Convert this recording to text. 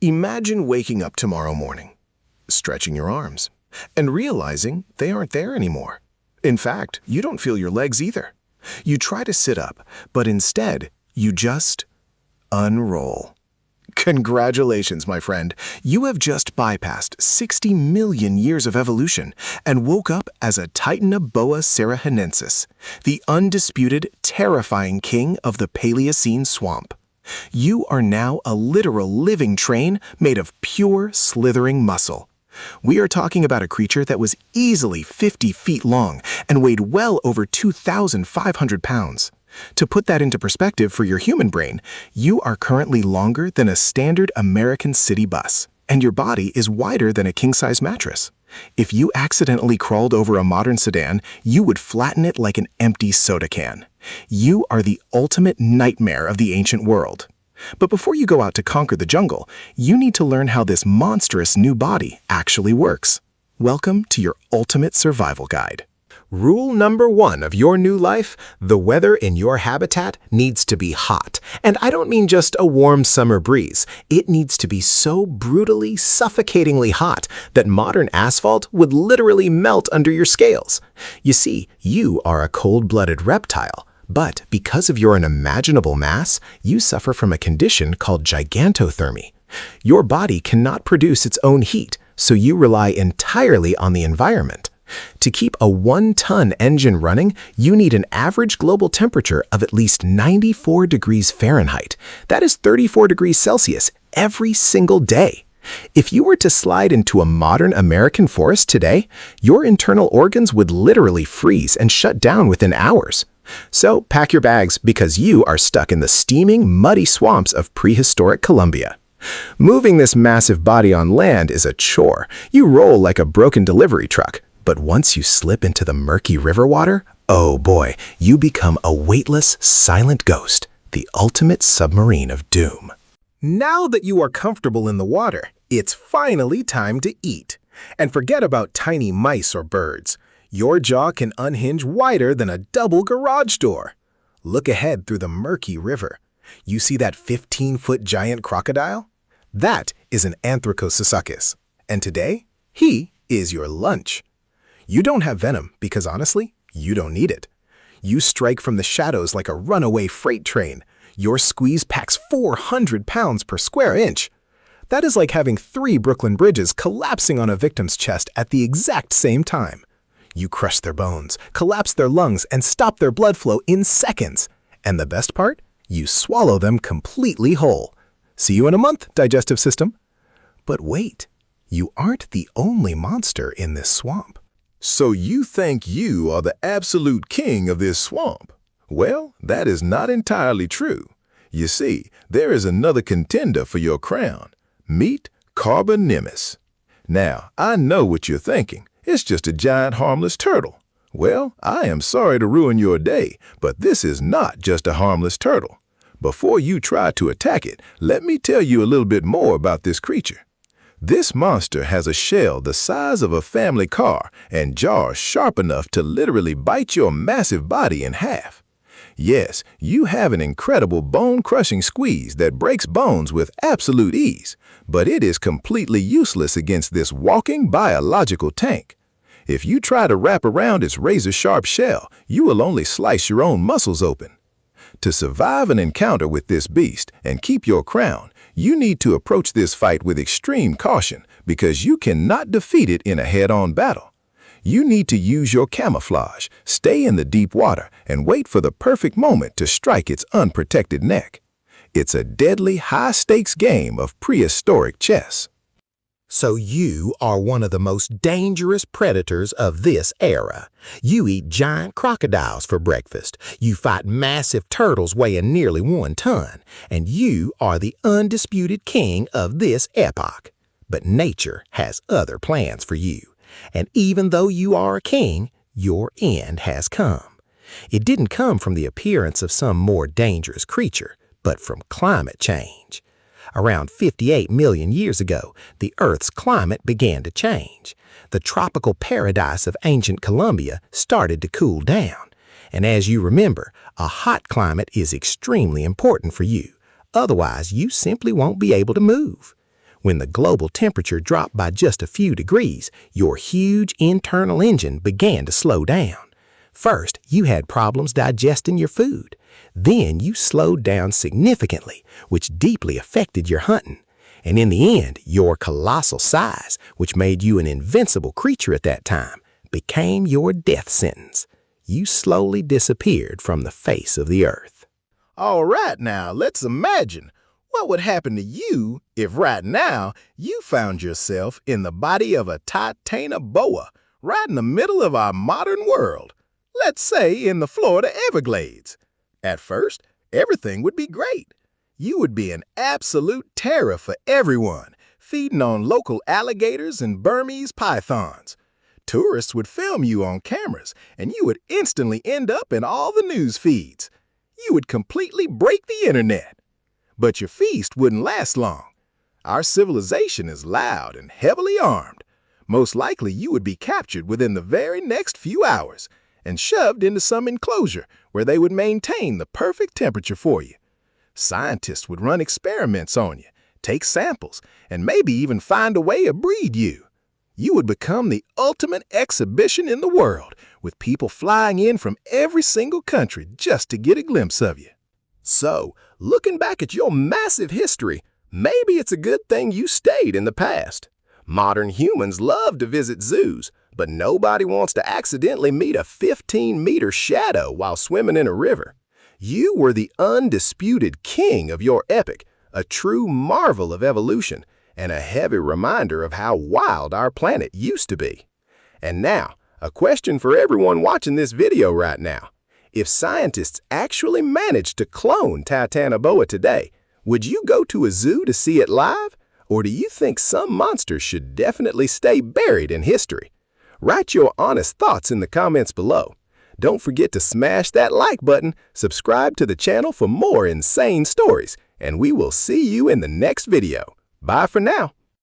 Imagine waking up tomorrow morning, stretching your arms, and realizing they aren't there anymore. In fact, you don't feel your legs either. You try to sit up, but instead, you just unroll. Congratulations, my friend. You have just bypassed 60 million years of evolution and woke up as a Titanoboa sarahenensis, the undisputed, terrifying king of the Paleocene swamp. You are now a literal living train made of pure, slithering muscle. We are talking about a creature that was easily 50 feet long and weighed well over 2,500 pounds. To put that into perspective for your human brain, you are currently longer than a standard American city bus, and your body is wider than a king-size mattress. If you accidentally crawled over a modern sedan, you would flatten it like an empty soda can. You are the ultimate nightmare of the ancient world. But before you go out to conquer the jungle, you need to learn how this monstrous new body actually works. Welcome to your ultimate survival guide. Rule number 1 of your new life: the weather in your habitat needs to be hot. And I don't mean just a warm summer breeze. It needs to be so brutally, suffocatingly hot that modern asphalt would literally melt under your scales. You see, you are a cold-blooded reptile. But because of your unimaginable mass, you suffer from a condition called gigantothermy. Your body cannot produce its own heat, so you rely entirely on the environment. To keep a 1-ton engine running, you need an average global temperature of at least 94 degrees Fahrenheit. That is 34 degrees Celsius every single day. If you were to slide into a modern American forest today, your internal organs would literally freeze and shut down within hours. So pack your bags because you are stuck in the steaming, muddy swamps of prehistoric Colombia. Moving this massive body on land is a chore. You roll like a broken delivery truck. But once you slip into the murky river water, oh boy, you become a weightless, silent ghost, the ultimate submarine of doom. Now that you are comfortable in the water, it's finally time to eat. And forget about tiny mice or birds. Your jaw can unhinge wider than a double garage door. Look ahead through the murky river. You see that 15-foot giant crocodile? That is an Anthracosuchus. And today, he is your lunch. You don't have venom because, honestly, you don't need it. You strike from the shadows like a runaway freight train. Your squeeze packs 400 pounds per square inch. That is like having 3 Brooklyn Bridges collapsing on a victim's chest at the exact same time. You crush their bones, collapse their lungs, and stop their blood flow in seconds. And the best part? You swallow them completely whole. See you in a month, digestive system. But wait, you aren't the only monster in this swamp. So you think you are the absolute king of this swamp? Well, that is not entirely true. You see, there is another contender for your crown. Meet Carbonimus. Now, I know what you're thinking. It's just a giant harmless turtle. Well, I am sorry to ruin your day, but this is not just a harmless turtle. Before you try to attack it, let me tell you a little bit more about this creature. This monster has a shell the size of a family car and jaws sharp enough to literally bite your massive body in half. Yes, you have an incredible bone-crushing squeeze that breaks bones with absolute ease, but it is completely useless against this walking biological tank. If you try to wrap around its razor-sharp shell, you will only slice your own muscles open. To survive an encounter with this beast and keep your crown, you need to approach this fight with extreme caution because you cannot defeat it in a head-on battle. You need to use your camouflage, stay in the deep water, and wait for the perfect moment to strike its unprotected neck. It's a deadly, high-stakes game of prehistoric chess. So you are one of the most dangerous predators of this era. You eat giant crocodiles for breakfast. You fight massive turtles weighing nearly 1 ton. And you are the undisputed king of this epoch. But nature has other plans for you. And even though you are a king, your end has come. It didn't come from the appearance of some more dangerous creature, but from climate change. Around 58 million years ago, the Earth's climate began to change. The tropical paradise of ancient Colombia started to cool down. And as you remember, a hot climate is extremely important for you. Otherwise, you simply won't be able to move. When the global temperature dropped by just a few degrees, your huge internal engine began to slow down. First, you had problems digesting your food. Then you slowed down significantly, which deeply affected your hunting. And in the end, your colossal size, which made you an invincible creature at that time, became your death sentence. You slowly disappeared from the face of the earth. All right now, let's imagine. What would happen to you if right now you found yourself in the body of a Titanoboa right in the middle of our modern world? Let's say in the Florida Everglades. At first, everything would be great. You would be an absolute terror for everyone, feeding on local alligators and Burmese pythons. Tourists would film you on cameras, and you would instantly end up in all the news feeds. You would completely break the internet. But your feast wouldn't last long. Our civilization is loud and heavily armed. Most likely you would be captured within the very next few hours and shoved into some enclosure where they would maintain the perfect temperature for you. Scientists would run experiments on you, take samples, and maybe even find a way to breed you. You would become the ultimate exhibition in the world, with people flying in from every single country just to get a glimpse of you. So, looking back at your massive history, maybe it's a good thing you stayed in the past. Modern humans love to visit zoos, but nobody wants to accidentally meet a 15-meter shadow while swimming in a river. You were the undisputed king of your epoch, a true marvel of evolution, and a heavy reminder of how wild our planet used to be. And now, a question for everyone watching this video right now. If scientists actually managed to clone Titanoboa today, would you go to a zoo to see it live? Or do you think some monsters should definitely stay buried in history? Write your honest thoughts in the comments below. Don't forget to smash that like button, subscribe to the channel for more insane stories, and we will see you in the next video. Bye for now.